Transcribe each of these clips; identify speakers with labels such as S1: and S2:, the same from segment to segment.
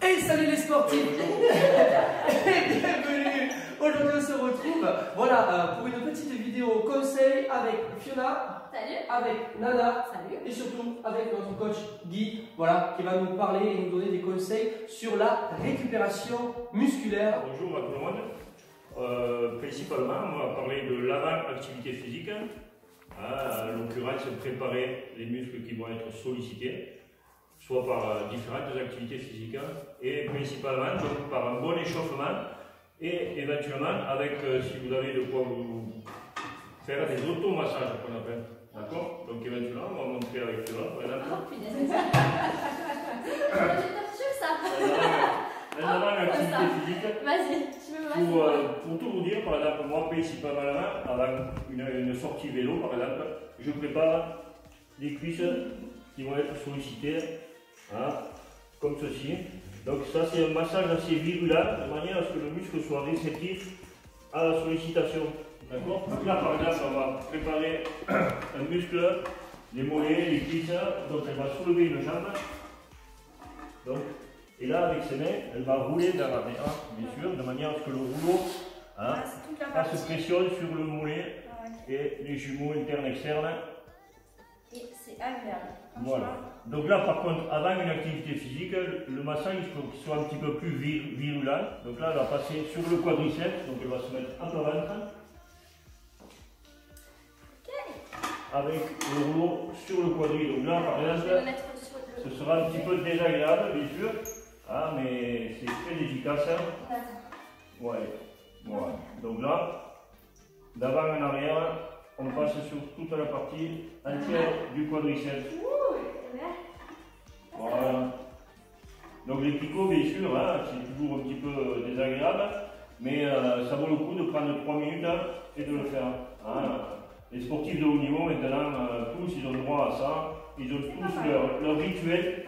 S1: Et salut les sportifs et bienvenue. Aujourd'hui on se retrouve pour une petite vidéo conseil avec Fiona.
S2: Salut.
S1: Avec Nana.
S2: Salut.
S1: Et surtout avec notre coach Guy, qui va nous parler et nous donner des conseils sur la récupération musculaire.
S3: Bonjour à tout le monde. Principalement, on va parler de l'avant-activité physique. En l'occurrence, préparer les muscles qui vont être sollicités, soit par différentes activités physiques, et principalement donc, par un bon échauffement, et éventuellement avec, si vous avez de quoi vous faire des automassages qu'on appelle. D'accord? Donc éventuellement, on va montrer avec cela, par exemple.
S2: Oh punaise, c'est ça. J'ai perçu ça.
S3: L'avant-activité physique.
S2: Vas-y, tu veux
S3: Pour tout vous dire, par exemple, moi principalement, avant une sortie vélo, par exemple, je prépare des cuisses qui vont être sollicitées, comme ceci. Donc ça c'est un massage assez virulent, de manière à ce que le muscle soit réceptif à la sollicitation. D'accord? Donc là par exemple, on va préparer un muscle, les mollets, les cuisses, donc elle va soulever une jambe. Donc, et là, avec ses mains, elle va rouler vers la main, bien sûr, de manière à ce que le rouleau fasse pression sur le mollet et les jumeaux internes et externes.
S2: Et c'est agréable.
S3: Voilà. Donc là, par contre, avant une activité physique, le massage, il faut qu'il soit un petit peu plus virulent. Donc là, elle va passer sur le quadriceps, donc elle va se mettre à plat ventre. Avec le rouleau sur le quadri. Donc là, par exemple, ce sera un petit peu désagréable, bien sûr. Mais c'est très efficace. Ouais. Voilà. Donc là, d'avant en arrière, on passe sur toute la partie entière du quadriceps. Voilà. Donc les picots, bien sûr, c'est toujours un petit peu désagréable, mais ça vaut le coup de prendre 3 minutes et de le faire. Les sportifs de haut niveau, maintenant, tous, ils ont droit à ça. Ils ont tous leur rituel.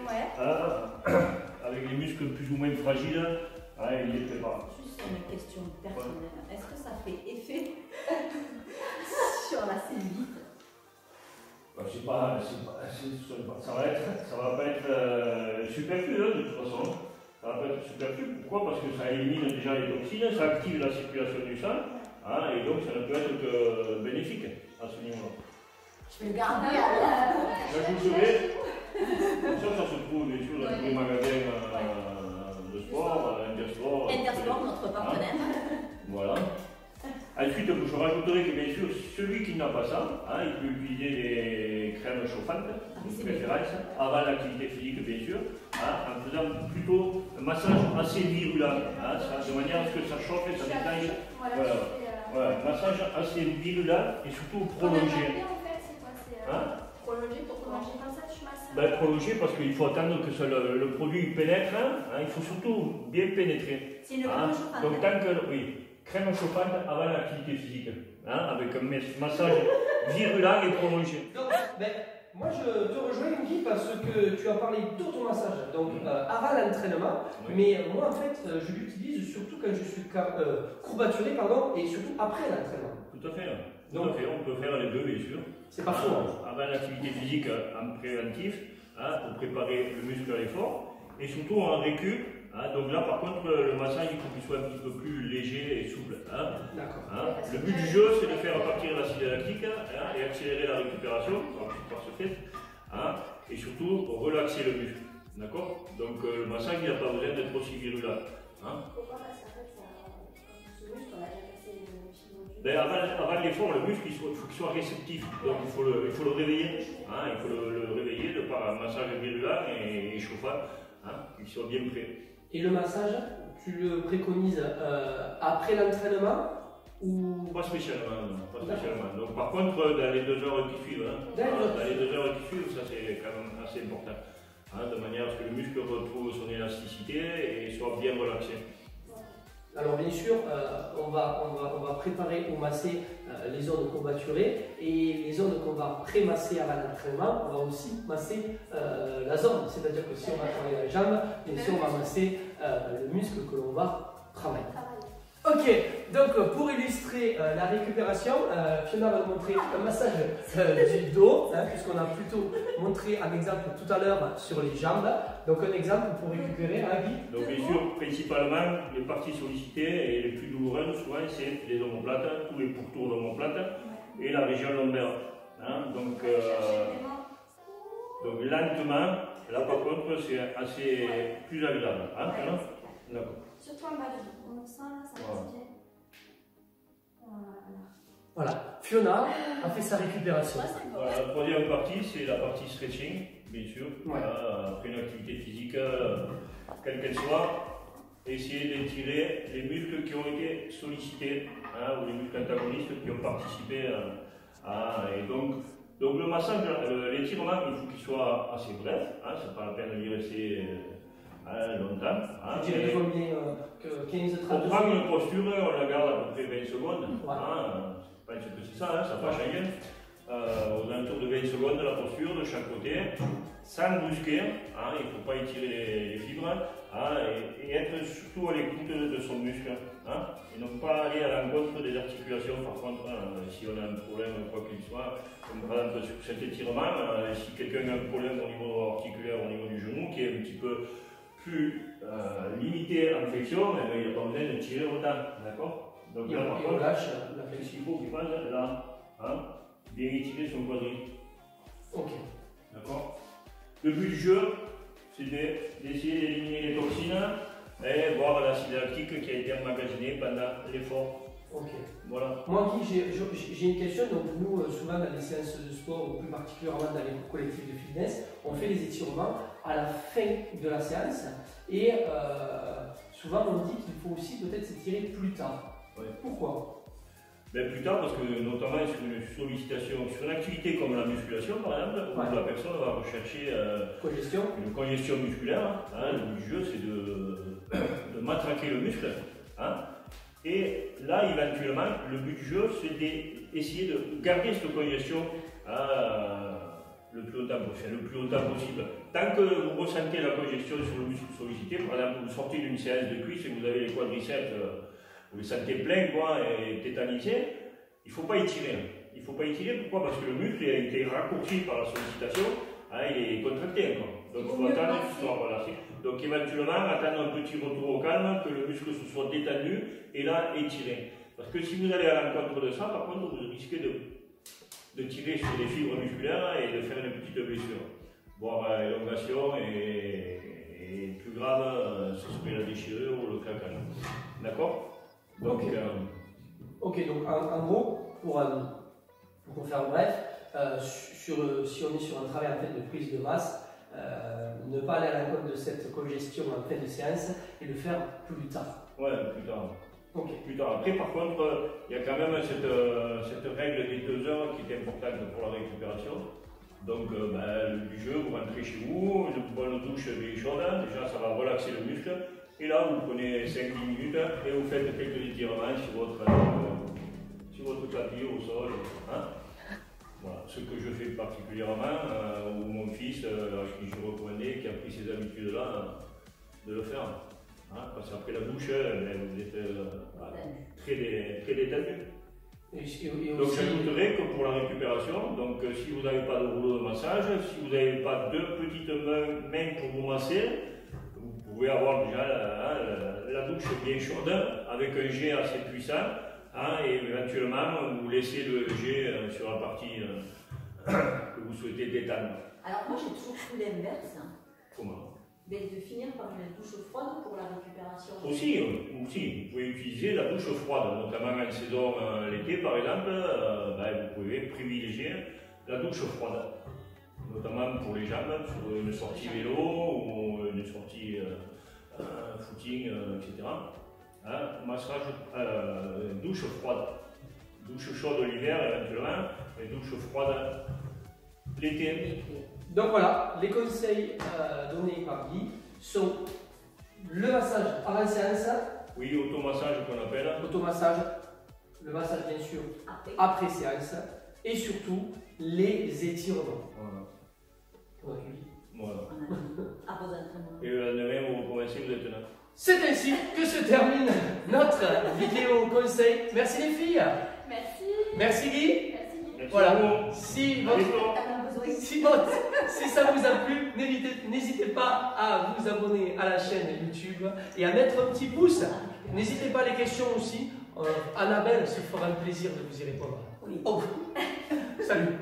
S3: Avec les muscles plus ou moins fragiles, il les prépare.
S2: Juste une question personnelle. Est-ce que ça fait effet sur la cellulite?
S3: Ça va pas être superflu de toute façon. Ça va pas être superflu. Pourquoi? Parce que ça élimine déjà les toxines, ça active la circulation du sang, et donc ça ne peut être que bénéfique à ce niveau-là.
S2: Je vais le garder.
S3: J'ajouterai. Ça se trouve bien sûr dans tous les magasins de sport, Intersport.
S2: Intersport, notre partenaire.
S3: Voilà. Ensuite, je rajouterai que bien sûr, celui qui n'a pas ça, il peut utiliser des crèmes chauffantes, de préférence, avant l'activité physique bien sûr, en faisant plutôt un massage assez virulent, de manière à ce que ça chauffe et ça déclenche. Voilà. Massage assez virulent et surtout prolongé.
S2: Prolonger pour prolonger comme ça, tu masses.
S3: Prolonger parce qu'il faut attendre que le produit pénètre, il faut surtout bien pénétrer.
S2: C'est une crème chauffante.
S3: Donc tant que, crème chauffante avant l'activité physique, avec un massage virulent et prolongé.
S1: Donc, moi je te rejoins Guy parce que tu as parlé d'automassage, donc avant l'entraînement, mais moi en fait je l'utilise surtout quand je suis courbaturé, et surtout après l'entraînement.
S3: Tout à fait. Donc, on peut faire les deux, bien sûr.
S1: C'est pas faux.
S3: Avant l'activité physique en préventif, pour préparer le muscle à l'effort, et surtout en récup. Donc là, par contre, le massage, il faut qu'il soit un petit peu plus léger et souple.
S1: D'accord.
S3: Le but du jeu, c'est de faire partir l'acide lactique et accélérer la récupération par ce fait, et surtout relaxer le muscle. D'accord? Donc le massage, il n'a pas besoin d'être aussi virulent.
S2: Pourquoi? Parce qu'en fait, ce muscle, on a déjà passé le
S3: avant l'effort, le muscle, il faut qu'il soit réceptif. Donc il faut le réveiller. Il faut le réveiller par un massage virulent et chauffant, qu'il soit bien prêt.
S1: Et le massage, tu le préconises après l'entraînement ou...
S3: Pas spécialement, non. Pas spécialement. Donc par contre, dans les 2 heures qui suivent, dans les 2 heures qui suivent, ça c'est quand même assez important. De manière à ce que le muscle retrouve son élasticité et soit bien relaxé.
S1: Alors bien sûr, on va préparer ou masser les zones courbaturées et les zones qu'on va pré-masser avant l'entraînement, on va aussi masser la zone. C'est-à-dire que si on va travailler la jambe, bien sûr on va masser le muscle que l'on va travailler. Ok, donc pour illustrer la récupération, Fiona va nous montrer un massage du dos, hein, puisqu'on a plutôt montré un exemple tout à l'heure sur les jambes. Donc un exemple pour récupérer, hein, Guy.
S3: Donc bien sûr, principalement, les parties sollicitées et les plus douloureuses, souvent, c'est les omoplates, tous les pourtours d'omoplates et la région lombaire. Hein, donc lentement, là par contre, c'est assez plus agréable. Hein, d'accord.
S2: Surtout en bas du dos. On sent là, ça passe bien.
S1: Voilà, Fiona a fait sa récupération.
S3: Voilà, la troisième partie, c'est la partie stretching, bien sûr. Après une activité physique, quelle qu'elle soit, essayer d'étirer les muscles qui ont été sollicités, hein, ou les muscles antagonistes qui ont participé. Et donc le massage, l'étirement, il faut qu'il soit assez bref, hein, c'est pas la peine d'y rester longtemps. Hein,
S1: tu dirais combien 15-30
S3: on prend une posture, on la garde à peu près 20 secondes.
S1: Ouais.
S3: Hein, je pense que c'est ça, hein, ça va changer. Aux alentours de 20 secondes, la posture de chaque côté, sans brusquer, hein, il ne faut pas étirer les fibres, hein, et être surtout à l'écoute de son muscle. Hein, et non pas aller à l'encontre des articulations. Par contre, si on a un problème, quoi qu'il soit, comme par exemple sur cet étirement, si quelqu'un a un problème au niveau articulaire, au niveau du genou, qui est un petit peu plus limité en flexion, il n'y a pas besoin de tirer autant. D'accord? Donc là, par contre,
S1: lâche la
S3: ce
S1: flexion.
S3: qu'il faut qu'il fasse là, hein, bien étirer son quadrille.
S1: Ok.
S3: D'accord? Le but du jeu, c'est d'essayer d'éliminer les toxines et voir l'acide lactique qui a été emmagasiné pendant l'effort.
S1: Ok.
S3: Voilà.
S1: Moi, Guy, j'ai une question. Donc, nous, souvent dans les séances de sport, ou plus particulièrement dans les collectifs de fitness, on fait les étirements à la fin de la séance. Et souvent, on dit qu'il faut aussi peut-être s'étirer plus tard.
S3: Ouais.
S1: Pourquoi?
S3: Ben, plus tard, parce que notamment sur une sollicitation, sur une activité comme la musculation par exemple, où la personne va rechercher une congestion musculaire, hein, le but du jeu c'est de matraquer le muscle. Hein, et là, éventuellement, le but du jeu c'est d'essayer de garder cette congestion le plus longtemps possible. Tant que vous ressentez la congestion sur le muscle sollicité, par exemple, vous sortez d'une séance de cuisse et vous avez les quadriceps. Vous les sentez plein quoi, et tétanisé, il ne faut pas étirer. Il ne faut pas étirer, pourquoi? Parce que le muscle a été raccourci par la sollicitation, hein, il est contracté encore. Donc il faut attendre qu'il soit relâché. Donc éventuellement, attendre un petit retour au calme, que le muscle se soit détendu et là étiré. Parce que si vous allez à l'encontre de ça, par contre, vous risquez de tirer sur les fibres musculaires et de faire une petite blessure. Voire élongation et plus grave, ce serait la déchirure ou le claquage. D'accord? Donc,
S1: ok, donc en gros, pour faire bref, si on est sur un travail en fait, de prise de masse, ne pas aller à l'encontre de cette congestion en fin de séance et le faire plus tard.
S3: Ouais, plus tard.
S1: Okay.
S3: Plus tard. Après, par contre, il y a quand même cette règle des 2 heures qui est importante pour la récupération. Donc, du jeu, vous rentrez chez vous, une bonne douche bien chaude, déjà ça va relaxer le muscle. Et là, vous prenez 5-10 minutes et vous faites quelques étirements sur votre tapis au sol. Hein, voilà, ce que je fais particulièrement, ou mon fils, à qui je recommandais, qui a pris ces habitudes-là, de le faire. Hein, parce qu'après la douche, vous êtes très détendu. Donc j'ajouterais que pour la récupération, donc si vous n'avez pas de rouleau de massage, si vous n'avez pas 2 petites mains pour vous masser, vous pouvez avoir déjà la douche bien chaude avec un jet assez puissant, hein, et éventuellement vous laissez le jet sur la partie que vous souhaitez détendre.
S2: Alors moi j'ai toujours cru l'inverse.
S3: Comment?
S2: De finir par une douche froide pour la récupération.
S3: Aussi, vous pouvez utiliser la douche froide, notamment en saison l'été par exemple, vous pouvez privilégier la douche froide, notamment pour les jambes, sur une sortie vélo ou une sortie footing, etc. Hein, massage, douche froide, douche chaude l'hiver éventuellement, et douche froide l'été.
S1: Donc voilà, les conseils donnés par Guy sont le massage avant séance.
S3: Oui, automassage qu'on appelle.
S1: Automassage, le massage bien sûr après séance. Et surtout, les étirements.
S3: Voilà.
S1: Ouais,
S3: Voilà.
S2: Après entraînement.
S3: Et le lendemain, vous recommencez, vous êtes là.
S1: C'est ainsi que se termine notre vidéo conseil. Merci les filles.
S2: Merci.
S1: Merci Guy.
S2: Merci.
S3: Merci
S1: Voilà.
S3: à vous.
S1: Si,
S3: À bientôt.
S2: T'as pas besoin.
S1: si ça vous a plu, n'hésitez pas à vous abonner à la chaîne YouTube et à mettre un petit pouce. N'hésitez pas, les questions aussi. Annabelle se fera un plaisir de vous y répondre.
S2: Oui.
S1: Oh. Salut.